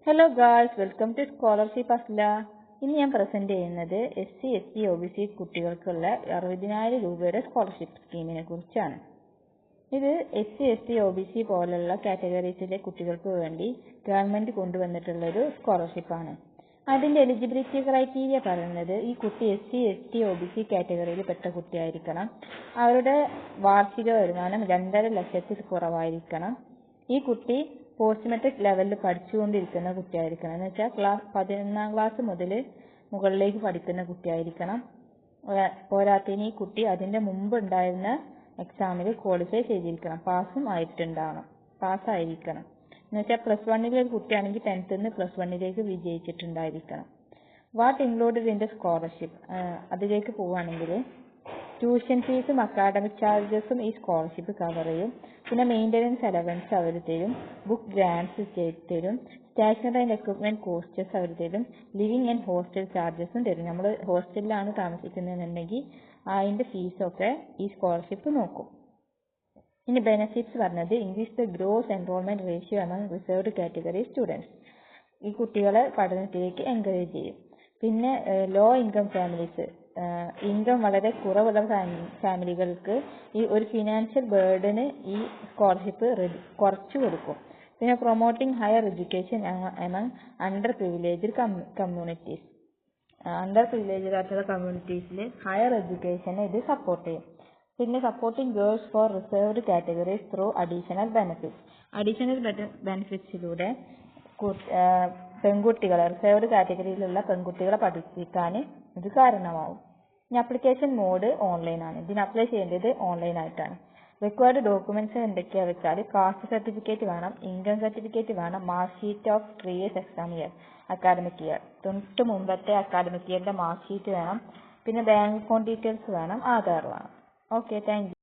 Hello guys, welcome to scholarship Asla. ഇന്ന് ഞാൻ present ചെയ്യുന്നത് SC/ST OBC കുട്ടികൾക്കുള്ള 60,000 രൂപയുടെ സ്കോളർഷിപ്പ് സ്കീമിനെ കുറിച്ചാണ്. ഇത് SC/ST OBC പോലുള്ള കാറ്റഗറീസിലെ കുട്ടികൾക്ക് വേണ്ടി ഗവൺമെന്റ് കൊണ്ടുവന്നിട്ടുള്ളൊരു സ്കോളർഷിപ്പാണ്. അതിന്റെ എലിജിബിലിറ്റി ക്രൈറ്റീരിയ പറയുന്നത് ഈ കുട്ടി SC/ST OBC കാറ്റഗറിയിൽ പെട്ട കുട്ടിയായിരിക്കണം. അവരുടെ വാർഷിക വരുമാനം 2.5 ലക്ഷത്തിൽ കുറവായിരിക്കണം. ഈ കുട്ടി പോസ്റ്റ് മെട്രിക് ലെവലിൽ പഠിച്ചുകൊണ്ടിരിക്കുന്ന കുട്ടിയായിരിക്കണം. എന്ന് വെച്ചാൽ 11ാം ക്ലാസ് മുതൽ മുകളിലേക്ക് പഠിക്കുന്ന കുട്ടിയായിരിക്കണം. പോരാത്തതിന് ഈ കുട്ടി അതിന്റെ മുമ്പ് ഉണ്ടായിരുന്ന എക്സാമിൽ ക്വാളിഫൈ ചെയ്തിരിക്കണം, പാസ്സായിരിക്കണം. എന്ന് വെച്ചാൽ +1 ഒരു കുട്ടിയാണെങ്കിൽ 10th നിന്ന് +1 വിജയിച്ചിട്ടുണ്ടായിരിക്കണം. What included in the scholarship അതിലേക്ക് പോവുകയാണെങ്കിൽ ട്യൂഷൻ ഫീസും അക്കാഡമിക് ചാർജസും ഈ സ്കോളർഷിപ്പ് കവർ ചെയ്യും. പിന്നെ മെയിൻ്റനൻസ് അലവൻസ് അവർ തരും, ബുക്ക് ഗ്രാൻസ് തരും, സ്റ്റേഷനറി ആൻഡ് എക്വിപ്മെന്റ് കോസ്റ്റസ് അവർ തരും, ലിവിങ് ആൻഡ് ഹോസ്റ്റൽ ചാർജസും തരും. നമ്മൾ ഹോസ്റ്റലിലാണ് താമസിക്കുന്നതെന്നുണ്ടെങ്കിൽ അതിന്റെ ഫീസൊക്കെ ഈ സ്കോളർഷിപ്പ് നോക്കും. ഇനി ബെനിഫിറ്റ്സ് പറഞ്ഞത് increase the gross enrolment ratio among reserved category students. ഈ കുട്ടികളെ പഠനത്തിലേക്ക് എൻകറേജ് ചെയ്യും. പിന്നെ ലോ ഇൻകം ഫാമിലീസ്, ഇൻകം വളരെ കുറവുള്ള ഫാമിലികൾക്ക് ഈ ഒരു ഫിനാൻഷ്യൽ ബേർഡന് ഈ സ്കോളർഷിപ്പ് കുറച്ചു കൊടുക്കും. പിന്നെ promoting higher education among under privileged communities. Under privileged ആയിട്ടുള്ള കമ്മ്യൂണിറ്റീസിൽ ഹയർ എഡ്യൂക്കേഷനെ ഇത് സപ്പോർട്ട് ചെയ്യും. പിന്നെ supporting girls for reserved categories through additional benefits. Additional ബെനിഫിറ്റ്സിലൂടെ പെൺകുട്ടികളെ, റിസർവ്ഡ് കാറ്റഗറിയിലുള്ള പെൺകുട്ടികളെ പഠിപ്പിക്കാൻ ഇത് കാരണമാവും. ഇനി അപ്ലിക്കേഷൻ മോഡ് ഓൺലൈനാണ്. ഇതിന് അപ്ലൈ ചെയ്യേണ്ടത് ഓൺലൈനായിട്ടാണ്. റിക്വയർഡ് ഡോക്യുമെന്റ്സ് എന്തൊക്കെയാണെന്ന് വെച്ചാൽ കാസ്റ്റ് സർട്ടിഫിക്കറ്റ് വേണം, ഇൻകം സർട്ടിഫിക്കറ്റ് വേണം, mark sheet of previous exam year, academic year, തൊട്ട് മുമ്പത്തെ അക്കാഡമിക് ഇയറിന്റെ മാർക്ക് ഷീറ്റ് വേണം, പിന്നെ ബാങ്ക് അക്കൗണ്ട് ഡീറ്റെയിൽസ് വേണം, ആധാർ വേണം. Okay, thank you.